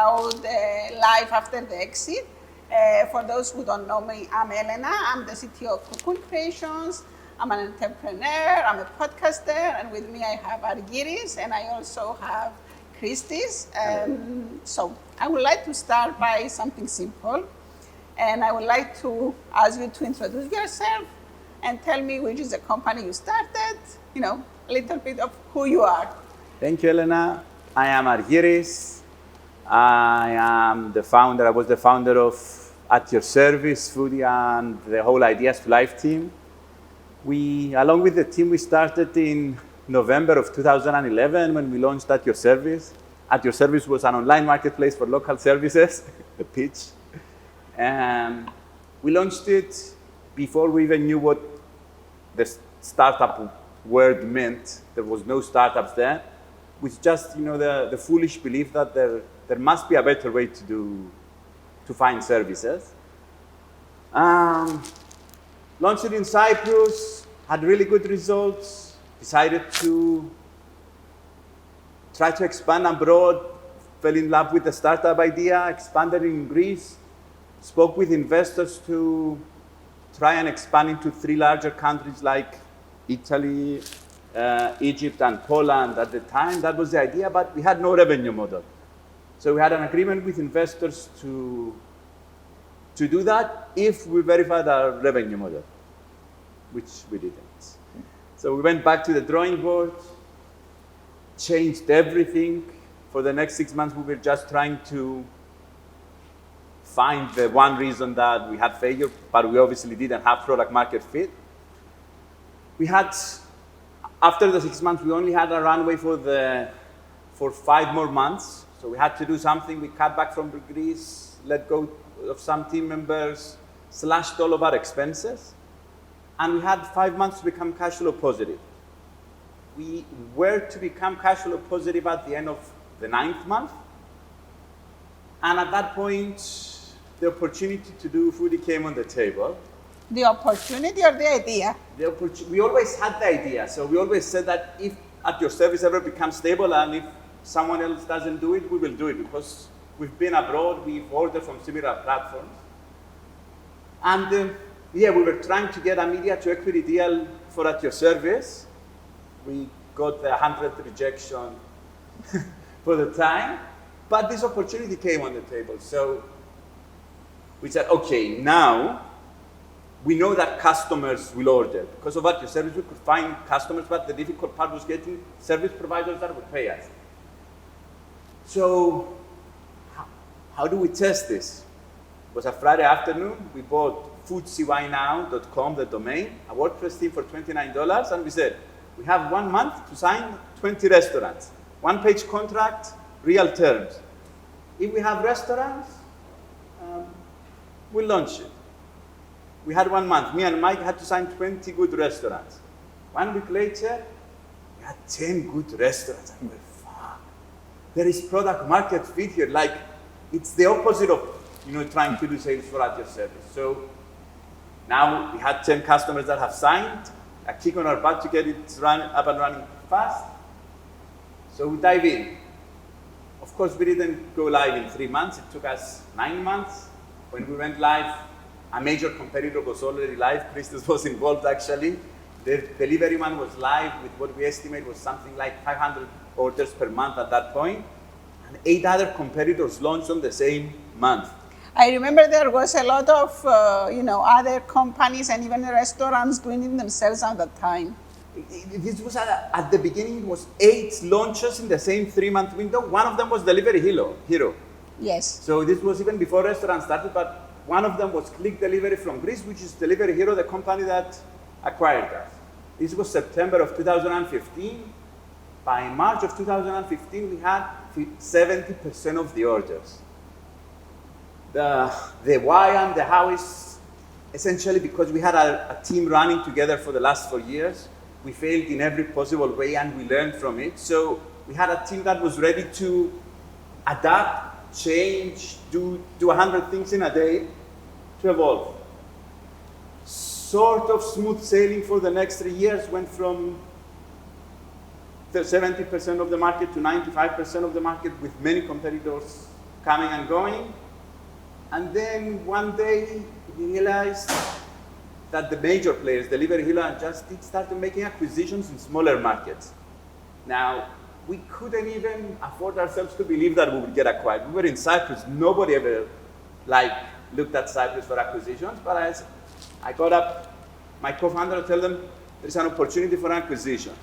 about life after the exit. For those who don't know me, I'm Elena. I'm the CTO of Cocoon Creations. I'm an entrepreneur. I'm a podcaster. And with me, I have Argyris, and I also have Christis. So I would like to start by something simple. And I would like to ask you to introduce yourself and tell me which is the company you started, a little bit of who you are. Thank you, Elena. I am Argyris. I was the founder of At Your Service, Foody, and the whole Ideas to Life team. Along with the team, we started in November of 2011 when we launched At Your Service. At Your Service was an online marketplace for local services, the pitch. And we launched it before we even knew what the startup word meant. There was no startups there, with just the foolish belief that there must be a better way to find services. Launched it in Cyprus, had really good results, decided to try to expand abroad, fell in love with the startup idea, expanded in Greece, spoke with investors to try and expand into 3 larger countries like Italy, Egypt, and Poland at the time. That was the idea, but we had no revenue model. So we had an agreement with investors to do that if we verified our revenue model, which we didn't. So we went back to the drawing board, changed everything. For the next 6 months, we were just trying to find the one reason that we had failure, but we obviously didn't have product market fit. After the 6 months, we only had a runway for 5 more months. So we had to do something. We cut back from Greece, let go of some team members, slashed all of our expenses. And we had 5 months to become cash flow positive. We were to become cash flow positive at the end of the 9th month. And at that point, the opportunity to do Foody came on the table. The opportunity or the idea? We always had the idea. So we always said that if At Your Service ever becomes stable and if someone else doesn't do it, we will do it because we've been abroad, we've ordered from similar platforms. And we were trying to get a media to equity deal for At Your Service. We got the 100th rejection for the time, but this opportunity came on the table. So we said, okay, now we know that customers will order. Because of At Your Service, we could find customers, but the difficult part was getting service providers that would pay us. So how do we test this? It was a Friday afternoon. We bought foodcynow.com, the domain, a WordPress theme for $29, and we said, we have 1 month to sign 20 restaurants. 1-page contract, real terms. If we have restaurants, we'll launch it. We had 1 month. Me and Mike had to sign 20 good restaurants. 1 week later, we had 10 good restaurants. And we're fuck. There is product market fit here. Like, it's the opposite of trying to do sales for At Your Service. So now we had 10 customers that have signed, a kick on our butt to get it up and running fast. So we dive in. Of course, we didn't go live in 3 months. It took us 9 months. When we went live, a major competitor was already live. Christis was involved, actually. The delivery man was live with what we estimate was something like 500 orders per month at that point. And 8 other competitors launched on the same month. I remember there was a lot of, other companies and even restaurants doing it themselves at that time. This was at the beginning, it was 8 launches in the same 3-month window. One of them was Delivery Hero. Yes. So this was even before restaurants started, but one of them was Click Delivery from Greece, which is Delivery Hero, the company that acquired us. This was September of 2015. By March of 2015, we had 70% of the orders. The why and the how is essentially because we had a team running together for the last 4 years. We failed in every possible way and we learned from it. So we had a team that was ready to adapt, change, do 100 things in a day to evolve. Sort of smooth sailing for the next 3 years, went from 70% of the market to 95% of the market with many competitors coming and going. And then one day we realized that the major players, Delivery Hero and Just Eat, started making acquisitions in smaller markets. Now, we couldn't even afford ourselves to believe that we would get acquired. We were in Cyprus. Nobody ever looked at Cyprus for acquisitions. But as I got up, my co-founder told them, there's an opportunity for acquisition.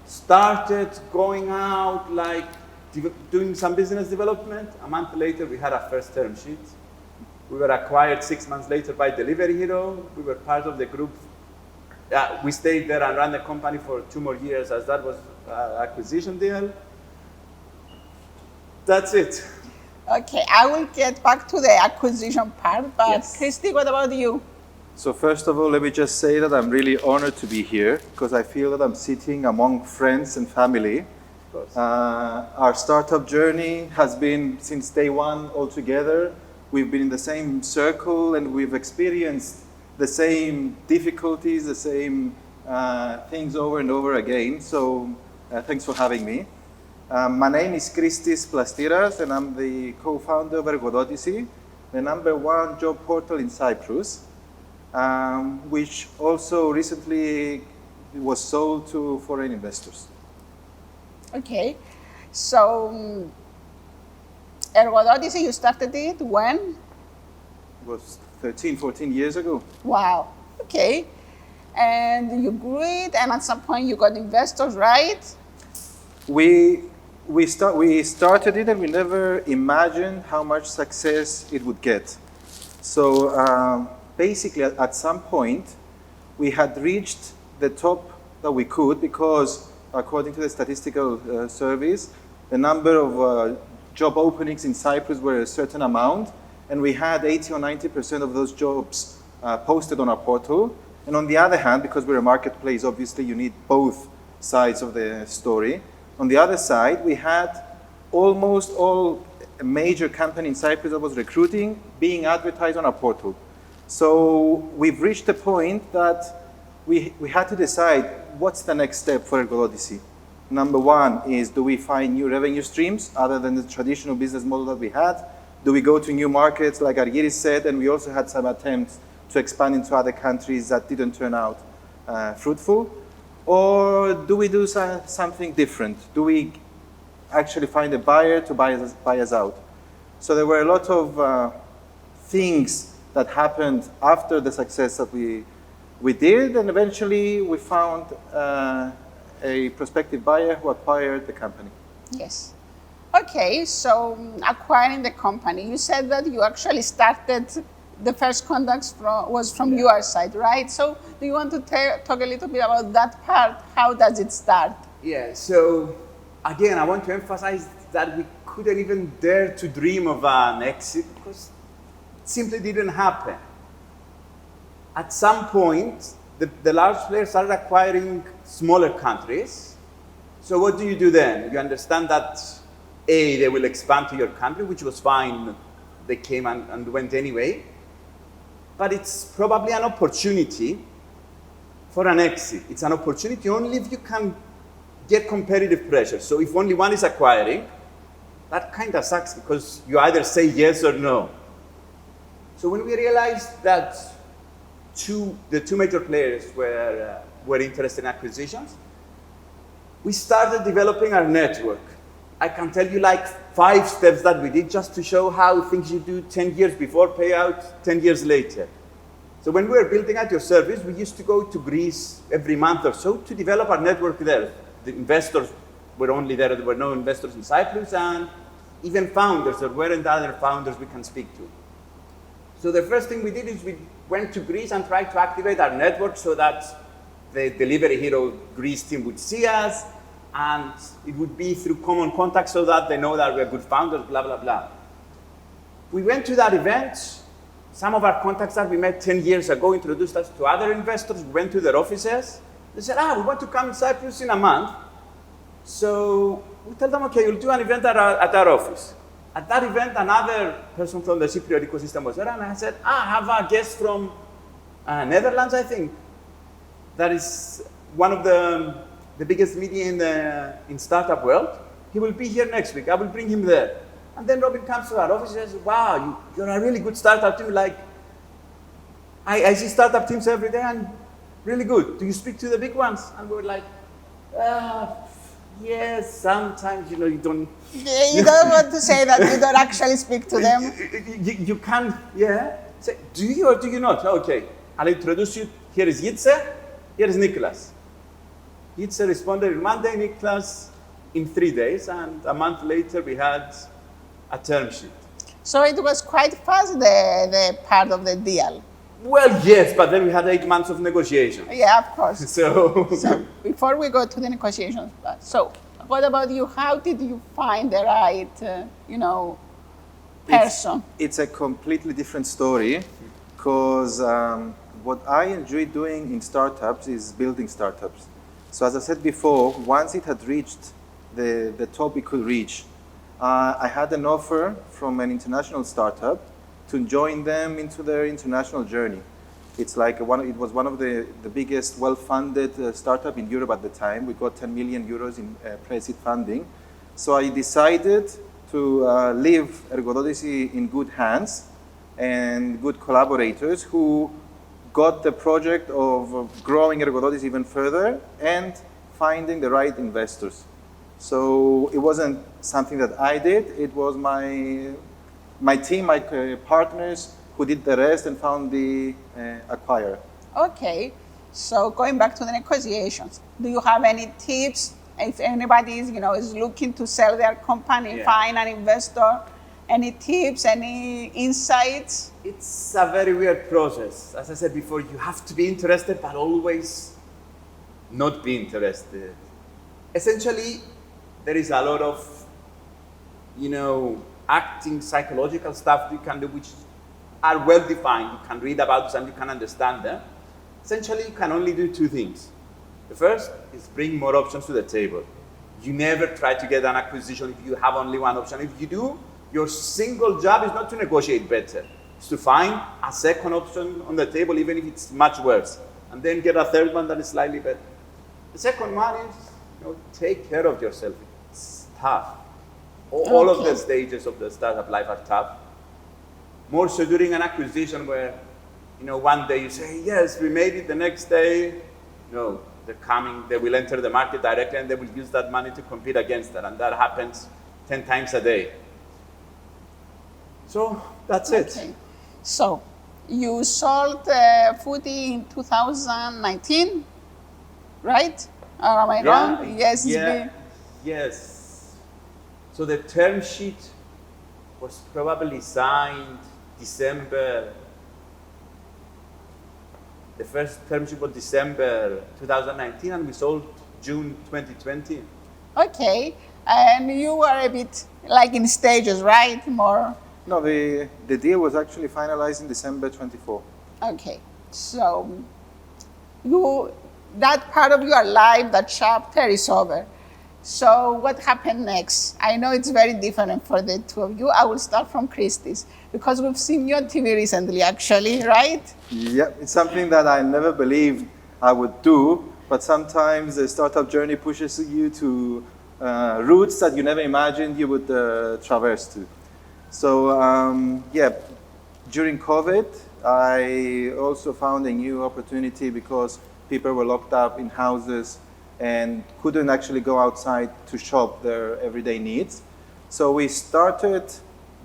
Started going out, doing some business development. A month later, we had our first term sheet. We were acquired 6 months later by Delivery Hero. We were part of the group. We stayed there and ran the company for 2 more years, as that was an acquisition deal. That's it. Okay, I will get back to the acquisition part, but Yes. Christy, what about you? So first of all, let me just say that I'm really honored to be here because I feel that I'm sitting among friends and family. Our startup journey has been since day one all together. We've been in the same circle and we've experienced the same difficulties, the same things over and over again. So thanks for having me. My name is Christis Plastiras and I'm the co-founder of Argyrou, the #1 job portal in Cyprus, which also recently was sold to foreign investors. Okay, so Argyrou, you started it when? It was 13, 14 years ago. Wow, okay. And you grew it, and at some point you got investors, right? We started it and we never imagined how much success it would get. So basically at some point we had reached the top that we could because according to the statistical service, the number of job openings in Cyprus were a certain amount and we had 80 or 90% of those jobs posted on our portal. And on the other hand, because we're a marketplace, obviously you need both sides of the story. On the other side, we had almost all major company in Cyprus that was recruiting being advertised on our portal. So we've reached a point that we had to decide what's the next step for Argyrou. Number one is, do we find new revenue streams other than the traditional business model that we had? Do we go to new markets like Argyris said? And we also had some attempts to expand into other countries that didn't turn out fruitful. Or do we do something different? Do we actually find a buyer to buy us out? So there were a lot of things that happened after the success that we did, and eventually we found a prospective buyer who acquired the company. Yes. Okay, so acquiring the company, you said that you actually started, the first contacts was from your side, right? So do you want to talk a little bit about that part? How does it start? Yeah, so again, I want to emphasize that we couldn't even dare to dream of an exit because it simply didn't happen. At some point, the large players started acquiring smaller countries. So what do you do then? You understand that, A, they will expand to your country, which was fine. They came and went anyway. But it's probably an opportunity for an exit. It's an opportunity only if you can get competitive pressure. So if only one is acquiring, that kind of sucks because you either say yes or no. So when we realized that the two major players were interested in acquisitions, we started developing our network. I can tell you 5 steps that we did just to show how things you do 10 years before pay out 10 years later. So when we were building out your service, we used to go to Greece every month or so to develop our network there. The investors were only there, there were no investors in Cyprus, and even founders, there weren't other founders we can speak to. So the first thing we did is we went to Greece and tried to activate our network so that the Delivery Hero Greece team would see us, and it would be through common contacts so that they know that we're good founders, blah, blah, blah. We went to that event. Some of our contacts that we met 10 years ago introduced us to other investors. We went to their offices. They said, we want to come to Cyprus in a month. So we told them, okay, we'll do an event at our office. At that event, another person from the Cypriot ecosystem was there, and I said, I have a guest from Netherlands, I think. That is one of the biggest media in startup world. He will be here next week. I will bring him there. And then Robin comes to our office and says, wow, you're a really good startup team. Like, I see startup teams every day and really good. Do you speak to the big ones? And we were like, yes, sometimes, you don't. Yeah, you don't want to say that you don't actually speak to them. You can, yeah. Say, do you or do you not? Okay, I'll introduce you. Here is Jitse, here is Nicholas. Jitse responded on Monday, Nicholas in 3 days, and a month later we had a term sheet. So it was quite fast, the part of the deal. Well, yes, but then we had 8 months of negotiation. Yeah, of course. So Before we go to the negotiations, so what about you? How did you find the right, person? It's a completely different story because what I enjoy doing in startups is building startups. So as I said before, once it had reached the top it could reach, I had an offer from an international startup to join them into their international journey. It's like it was one of the biggest well-funded startup in Europe at the time. We got 10 million euros in pre-seed funding. So I decided to leave Ergodotisi in good hands and good collaborators who got the project of growing Ergodotisi even further and finding the right investors. So it wasn't something that I did. It was my team, my partners, who did the rest and found the acquirer. Okay, so going back to the negotiations, do you have any tips if anybody is looking to sell their company, find an investor? Any tips, any insights? it's a very weird process. As I said before, you have to be interested, but always not be interested. Essentially, there is a lot of, acting, psychological stuff you can do, which are well defined. You can read about them, you can understand them. Essentially, you can only do 2 things. The first is bring more options to the table. You never try to get an acquisition if you have only one option. If you do, your single job is not to negotiate better. It's to find a second option on the table, even if it's much worse. And then get a third one that is slightly better. The second one is, take care of yourself. It's tough. All of the stages of the startup life are tough. More so during an acquisition where, one day you say, yes, we made it. The next day, no, they will enter the market directly and they will use that money to compete against that. And that happens 10 times a day. So that's it. So you sold Foody in 2019, right? Or am I wrong? Yes. Yes. So the term sheet was probably signed December. The first term sheet was December 2019, and we sold June 2020. Okay, and you were a bit like in stages, right? More. No, the deal was actually finalized in December 24. Okay, so that part of your life, that chapter is over. So what happened next? I know it's very different for the 2 of you. I will start from Christis because we've seen you on TV recently, actually, right? Yeah, it's something that I never believed I would do, but sometimes the startup journey pushes you to routes that you never imagined you would traverse to. So during COVID, I also found a new opportunity because people were locked up in houses and couldn't actually go outside to shop their everyday needs. So we started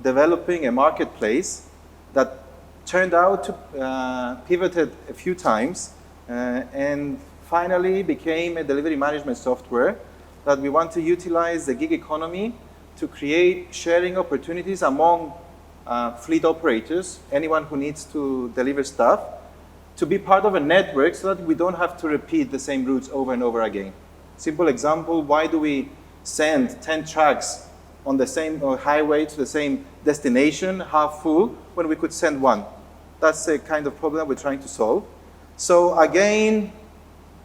developing a marketplace that turned out to pivoted a few times and finally became a delivery management software that we want to utilize the gig economy to create sharing opportunities among fleet operators, anyone who needs to deliver stuff, to be part of a network so that we don't have to repeat the same routes over and over again. Simple example, why do we send 10 trucks on the same highway to the same destination, half full, when we could send 1? That's the kind of problem we're trying to solve. So again,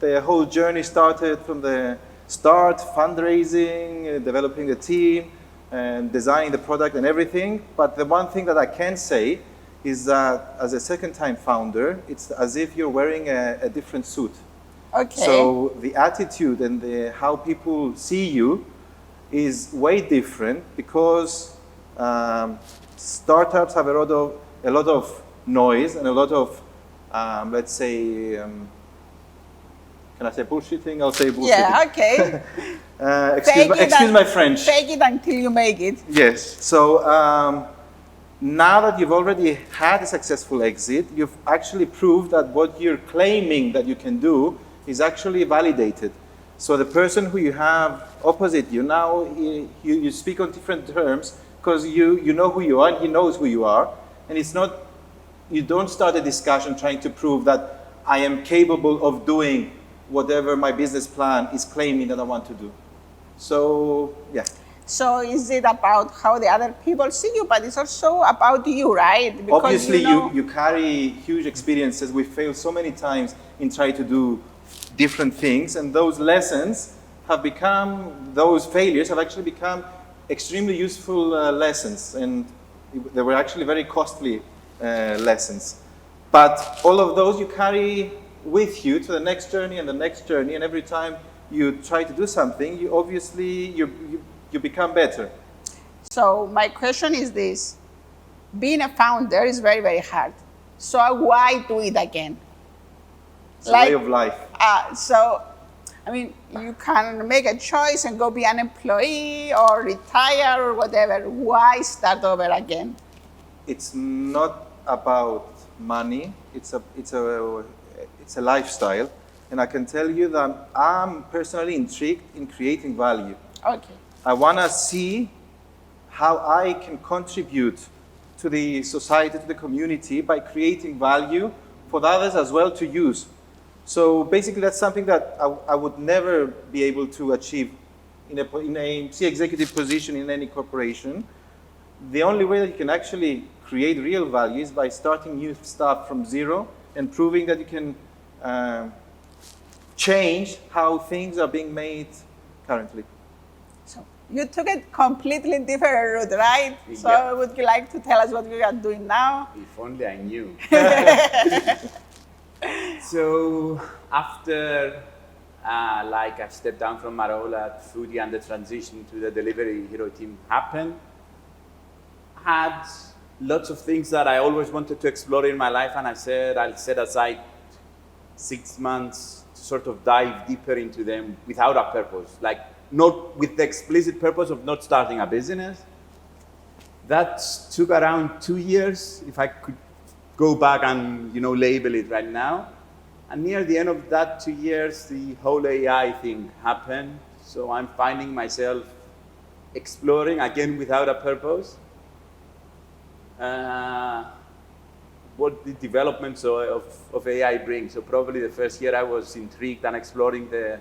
the whole journey started from the start, fundraising, developing the team, and designing the product and everything. But the one thing that I can say is that as a second-time founder, it's as if you're wearing a different suit. Okay. So the attitude and how people see you is way different because Startups have a lot of noise and a lot of, let's say, can I say bullshitting? I'll say bullshitting. Yeah, okay. Excuse my French. Fake it until you make it. Yes. So now that you've already had a successful exit, you've actually proved that what you're claiming that you can do is actually validated. So the person who you have opposite you now, you speak on different terms because you know who you are and he knows who you are. And it's not, you don't start a discussion trying to prove that I am capable of doing whatever my business plan is claiming that I want to do. So, yeah. So is it about how the other people see you, but it's also about you, right? Because obviously, you carry huge experiences. We failed so many times in trying to do different things, and those lessons have become, those failures have actually become extremely useful lessons, and they were actually very costly lessons. But all of those you carry with you to the next journey and the next journey, and every time you try to do something, you obviously you become better. So my question is this: being a founder is very, very hard. So why do it again? It's a way of life. So, I mean, you can make a choice and go be an employee or retire or whatever. Why start over again? It's not about money. It's a lifestyle, and I can tell you that I'm personally intrigued in creating value. Okay. I want to see how I can contribute to the society, to the community, by creating value for the others as well to use. So basically, that's something that I would never be able to achieve in a executive position in any corporation. The only way that you can actually create real value is by starting new stuff from zero and proving that you can change how things are being made currently. So you took a completely different route, right? Yeah. So would you like to tell us what you are doing now? If only I knew. So after I stepped down from my role at Foody and the transition to the delivery hero team happened, I had lots of things that I always wanted to explore in my life, and I said I'll set aside 6 months to sort of dive deeper into them without a purpose, like not with the explicit purpose of not starting a business. That took around 2 years, if I could go back and label it right now. And near the end of that 2 years, the whole AI thing happened. So I'm finding myself exploring again without a purpose what the developments of AI bring. So probably the first year I was intrigued and exploring the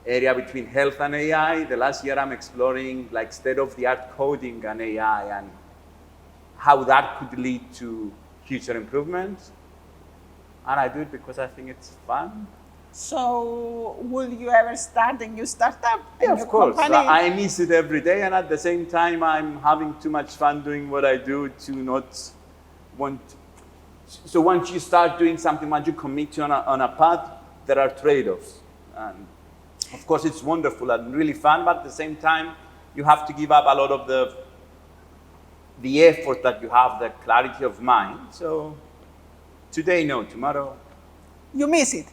area between health and AI. The last year I'm exploring state-of-the-art coding and AI and how that could lead to future improvements. And I do it because I think it's fun. So will you ever start a new startup? Yeah, of course. Company? I miss it every day, and at the same time I'm having too much fun doing what I do to not want. So once you start doing something, once you commit to on a path, there are trade-offs. And of course it's wonderful and really fun, but at the same time you have to give up a lot of the effort that you have, the clarity of mind. So today, no, tomorrow. You miss it?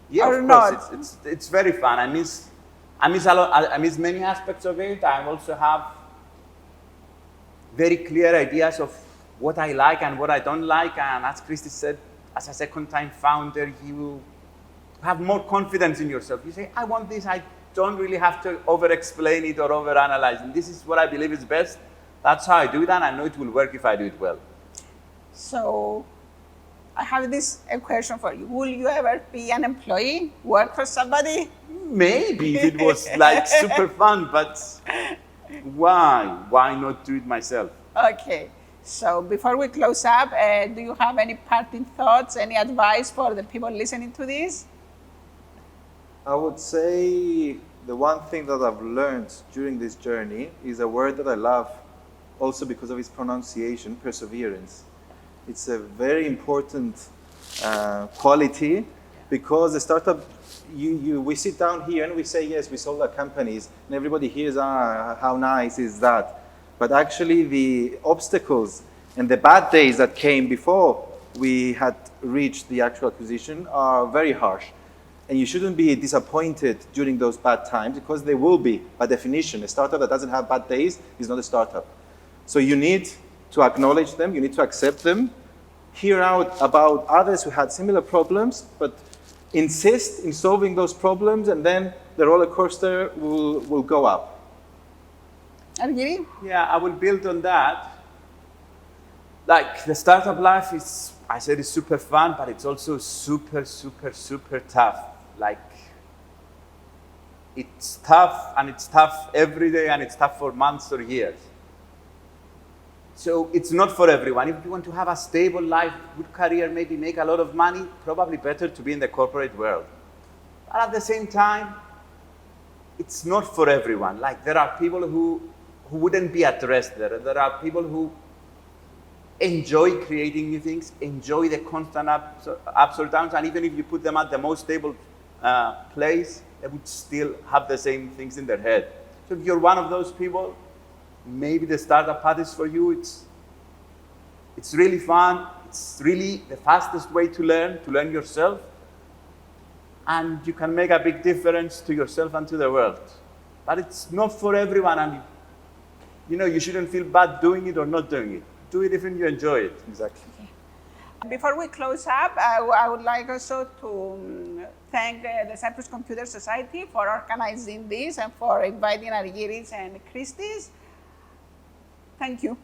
Yeah, or of not? course. It's very fun. I miss a lot. I miss many aspects of it. I also have very clear ideas of what I like and what I don't like. And as Christis said, as a second-time founder, you have more confidence in yourself. You say, I want this. I don't really have to over-explain it or over-analyze it. This is what I believe is best. That's how I do it, and I know it will work if I do it well. So I have a question for you. Will you ever be an employee, work for somebody? Maybe if it was super fun, but why? Why not do it myself? Okay. So before we close up, do you have any parting thoughts, any advice for the people listening to this? I would say the one thing that I've learned during this journey is a word that I love, also because of its pronunciation, perseverance. It's a very important quality, because the startup, we sit down here and we say, yes, we sold our companies, and everybody hears, how nice is that? But actually the obstacles and the bad days that came before we had reached the actual acquisition are very harsh. And you shouldn't be disappointed during those bad times, because they will be, by definition. A startup that doesn't have bad days is not a startup. So you need to acknowledge them, you need to accept them, hear out about others who had similar problems, but insist in solving those problems, and then the roller coaster will go up. Argyris? Yeah, I will build on that. Like, the startup life is, I said, it's super fun, but it's also super, super, super tough. Like, it's tough, and it's tough every day, and it's tough for months or years. So it's not for everyone. If you want to have a stable life, good career, maybe make a lot of money, probably better to be in the corporate world. But at the same time, it's not for everyone. Like, there are people who wouldn't be at rest there. There are people who enjoy creating new things, enjoy the constant ups or downs, and even if you put them at the most stable place, they would still have the same things in their head. So if you're one of those people, maybe the startup path is for you. It's really fun. It's really the fastest way to learn yourself, and you can make a big difference to yourself and to the world. But it's not for everyone, and you shouldn't feel bad doing it or not doing it. Do it if you enjoy it. Exactly. Before we close up, I would like also to thank the Cyprus Computer Society for organizing this and for inviting Argyris and Christis. Thank you.